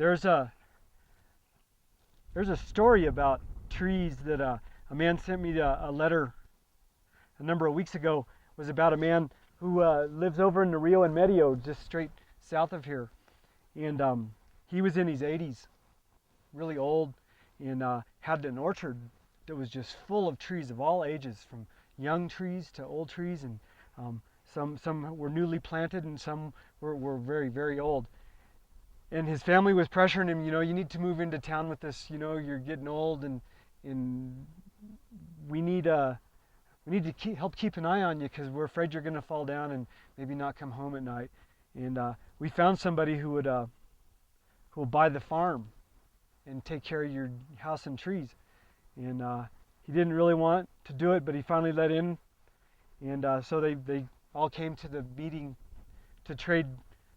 There's a there's a story about trees that a man sent me a letter a number of weeks ago. It was about a man who lives over in the Rio and Medio, just straight south of here, and he was in his 80s, really old, and had an orchard that was just full of trees of all ages, from young trees to old trees, and some were newly planted and some were very, very old. And his family was pressuring him, you need to move into town with us, you're getting old, and we need help keep an eye on you because we're afraid you're going to fall down and maybe not come home at night. And we found somebody who will buy the farm and take care of your house and trees. And he didn't really want to do it, but he finally let in. And so they all came to the meeting to trade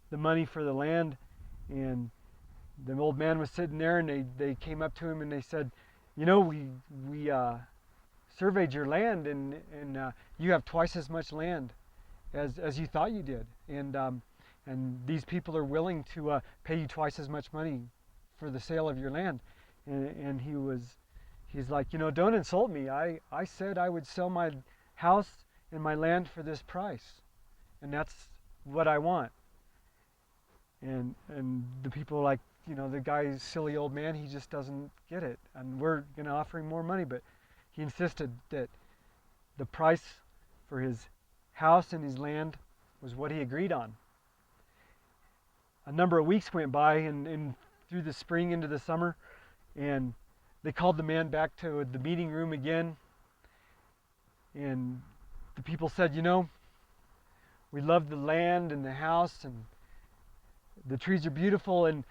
the money for the land. And the old man was sitting there, and they came up to him and they said, we surveyed your land, and you have twice as much land as you thought you did. And these people are willing to pay you twice as much money for the sale of your land. And he's like, don't insult me. I said I would sell my house and my land for this price, and that's what I want. And the people are like, the guy's silly old man, he just doesn't get it, and we're going to offer him more money. But he insisted that the price for his house and his land was what he agreed on. A number of weeks went by, and through the spring into the summer, and they called the man back to the meeting room again, and the people said, we love the land and the house, and the trees are beautiful, and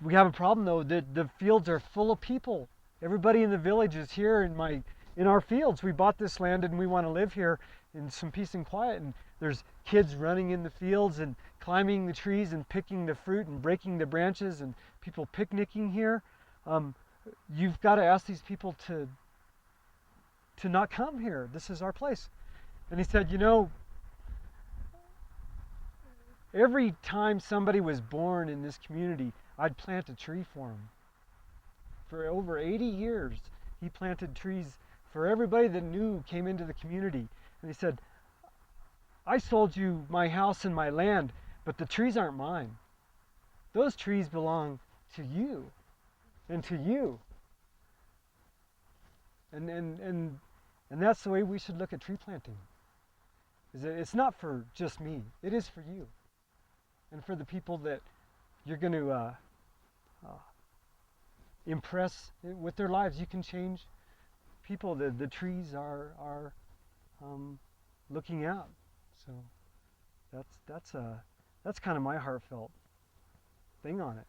we have a problem though, that the fields are full of people. Everybody in the village is here in our fields. We bought this land and we want to live here in some peace and quiet, and there's kids running in the fields and climbing the trees and picking the fruit and breaking the branches, and people picnicking here. You've got to ask these people to not come here. This is our place. And he said, every time somebody was born in this community, I'd plant a tree for him. For over 80 years, he planted trees for everybody that came into the community. And he said, I sold you my house and my land, but the trees aren't mine. Those trees belong to you and to you. And that's the way we should look at tree planting. It's not for just me. It is for you. And for the people that you're going to impress with their lives. You can change people. The trees are looking out. So that's kind of my heartfelt thing on it.